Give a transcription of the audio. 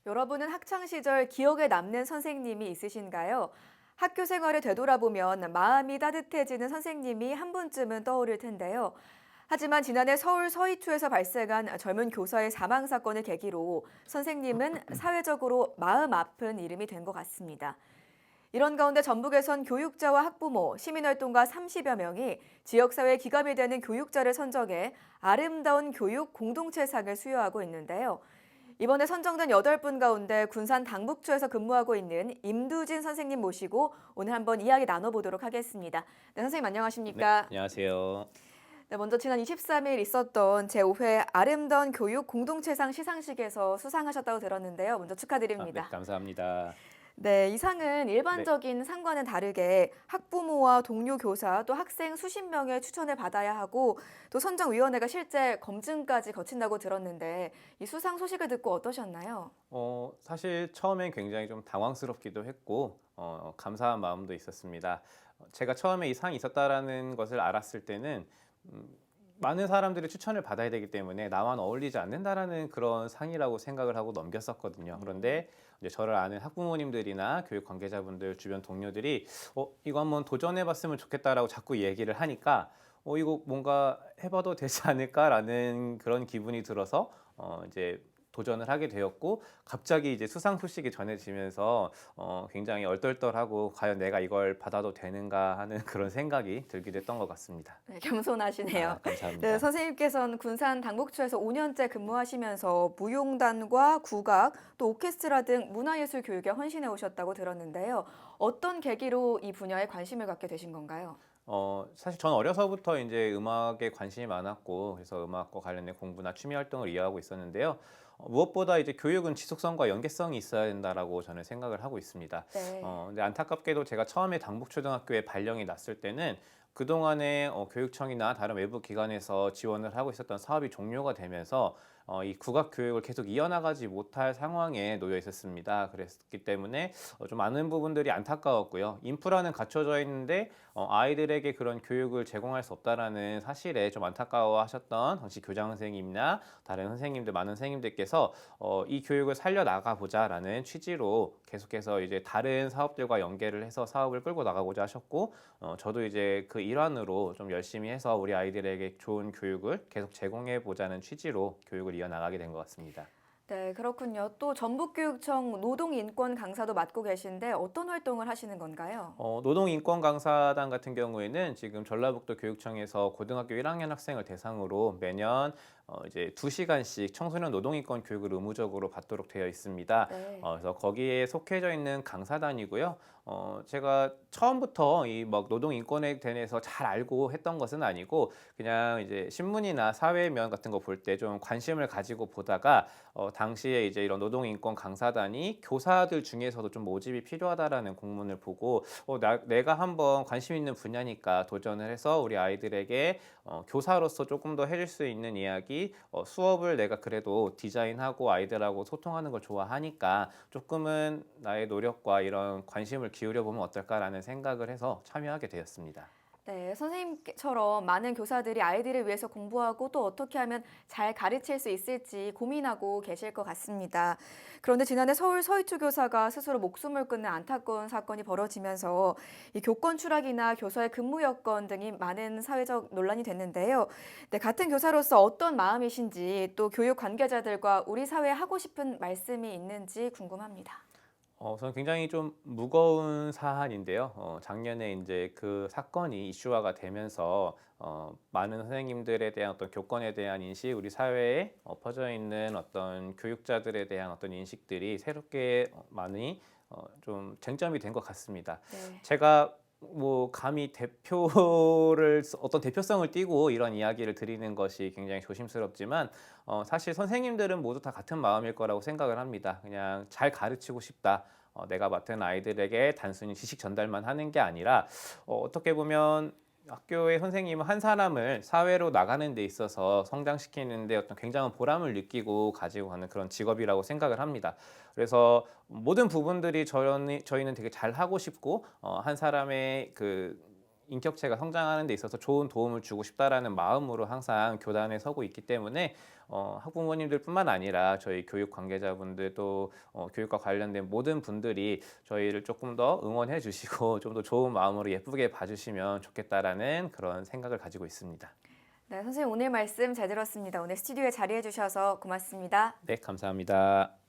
여러분은 학창 시절 기억에 남는 선생님이 있으신가요? 학교 생활을 되돌아보면 마음이 따뜻해지는 선생님이 한 분쯤은 떠오를 텐데요. 하지만 지난해 서울 서희초에서 발생한 젊은 교사의 사망 사건을 계기로 선생님은 사회적으로 마음 아픈 이름이 된 것 같습니다. 이런 가운데 전북에선 교육자와 학부모, 시민활동가 30여 명이 지역사회 기감이 되는 교육자를 선정해 아름다운 교육 공동체상을 수여하고 있는데요. 이번에 선정된 8분 가운데 군산 당북초에서 근무하고 있는 임두진 선생님 모시고 오늘 한번 이야기 나눠보도록 하겠습니다. 네, 선생님 네, 안녕하십니까? 안녕하세요. 네, 먼저 지난 23일 있었던 제5회 아름다운 교육 공동체상 시상식에서 수상하셨다고 들었는데요. 먼저 네, 축하드립니다. 감사합니다. 네, 이 상은 네, 일반적인 상과는 다르게 학부모와 동료 교사 또 학생 수십 명의 추천을 받아야 하고 또 선정위원회가 실제 검증까지 거친다고 들었는데 이 수상 소식을 듣고 어떠셨나요? 사실 처음엔 굉장히 좀 당황스럽기도 했고, 감사한 마음도 있었습니다. 제가 처음에 이 상이 있었다라는 것을 알았을 때는, 음, 많은 사람들이 추천을 받아야 되기 때문에 나와는 어울리지 않는다라는 그런 상이라고 생각을 하고 넘겼었거든요. 그런데 이제 저를 아는 학부모님들이나 교육 관계자분들, 주변 동료들이, 이거 한번 도전해봤으면 좋겠다라고 자꾸 얘기를 하니까, 이거 뭔가 해봐도 되지 않을까라는 그런 기분이 들어서, 이제 도전을 하게 되었고 갑자기 이제 수상 소식이 전해지면서 굉장히 얼떨떨하고 과연 내가 이걸 받아도 되는가 하는 그런 생각이 들기도 했던 것 같습니다. 네, 겸손하시네요. 네, 감사합니다. 선생님께서는 군산 당국초에서 5년째 근무하시면서 무용단과 국악, 또 오케스트라 등 문화예술 교육에 헌신해 오셨다고 들었는데요. 어떤 계기로 이 분야에 관심을 갖게 되신 건가요? 사실 저는 어려서부터 이제 음악에 관심이 많았고 그래서 음악과 관련된 공부나 취미 활동을 이어가고 있었는데요. 무엇보다 이제 교육은 지속성과 연계성이 있어야 된다라고 저는 생각을 하고 있습니다. 네. 근데 안타깝게도 제가 처음에 당북초등학교에 발령이 났을 때는 그동안에 교육청이나 다른 외부 기관에서 지원을 하고 있었던 사업이 종료가 되면서 이 국악 교육을 계속 이어나가지 못할 상황에 놓여 있었습니다. 그랬기 때문에 좀 많은 부분들이 안타까웠고요. 인프라는 갖춰져 있는데 아이들에게 그런 교육을 제공할 수 없다라는 사실에 좀 안타까워하셨던 당시 교장 선생님이나 다른 선생님들 많은 선생님들께서 이 교육을 살려나가 보자라는 취지로 계속해서 이제 다른 사업들과 연계를 해서 사업을 끌고 나가고자 하셨고 저도 이제 그 일환으로 좀 열심히 해서 우리 아이들에게 좋은 교육을 계속 제공해 보자는 취지로 교육을 이어나가게 된 것 같습니다. 네, 그렇군요. 또 전북교육청 노동인권 강사도 맡고 계신데 어떤 활동을 하시는 건가요? 노동인권 강사단 같은 경우에는 지금 전라북도 교육청에서 고등학교 1학년 학생을 대상으로 매년 이제 2시간씩 청소년 노동인권 교육을 의무적으로 받도록 되어 있습니다. 네. 그래서 거기에 속해져 있는 강사단이고요. 제가 처음부터 이 막 노동인권에 대해서 잘 알고 했던 것은 아니고 그냥 이제 신문이나 사회면 같은 거 볼 때 좀 관심을 가지고 보다가 당시에 이제 이런 노동인권 강사단이 교사들 중에서도 좀 모집이 필요하다라는 공문을 보고 내가 한번 관심 있는 분야니까 도전을 해서 우리 아이들에게 교사로서 조금 더 해줄 수 있는 이야기, 수업을 내가 그래도 디자인하고 아이들하고 소통하는 걸 좋아하니까 조금은 나의 노력과 이런 관심을 기울여 보면 어떨까라는 생각을 해서 참여하게 되었습니다. 네, 선생님처럼 많은 교사들이 아이들을 위해서 공부하고 또 어떻게 하면 잘 가르칠 수 있을지 고민하고 계실 것 같습니다. 그런데 지난해 서울 서희초 교사가 스스로 목숨을 끊는 안타까운 사건이 벌어지면서 이 교권 추락이나 교사의 근무 여건 등이 많은 사회적 논란이 됐는데요. 네, 같은 교사로서 어떤 마음이신지 또 교육 관계자들과 우리 사회에 하고 싶은 말씀이 있는지 궁금합니다. 저는 굉장히 좀 무거운 사안인데요. 작년에 이제 그 사건이 이슈화가 되면서 많은 선생님들에 대한 어떤 교권에 대한 인식, 우리 사회에 퍼져 있는 어떤 교육자들에 대한 어떤 인식들이 새롭게 많이 좀 쟁점이 된 것 같습니다. 네. 제가 뭐 감히 대표를 어떤 대표성을 띠고 이런 이야기를 드리는 것이 굉장히 조심스럽지만 사실 선생님들은 모두 다 같은 마음일 거라고 생각을 합니다. 그냥 잘 가르치고 싶다. 내가 맡은 아이들에게 단순히 지식 전달만 하는 게 아니라 어떻게 보면 학교의 선생님은 한 사람을 사회로 나가는 데 있어서 성장시키는 데 어떤 굉장한 보람을 느끼고 가지고 가는 그런 직업이라고 생각을 합니다. 그래서 모든 부분들이 저희는 되게 잘 하고 싶고 한 사람의 그 인격체가 성장하는 데 있어서 좋은 도움을 주고 싶다라는 마음으로 항상 교단에 서고 있기 때문에 학부모님들뿐만 아니라 저희 교육 관계자분들 또 교육과 관련된 모든 분들이 저희를 조금 더 응원해 주시고 좀 더 좋은 마음으로 예쁘게 봐주시면 좋겠다라는 그런 생각을 가지고 있습니다. 네, 선생님 오늘 말씀 잘 들었습니다. 오늘 스튜디오에 자리해 주셔서 고맙습니다. 네, 감사합니다.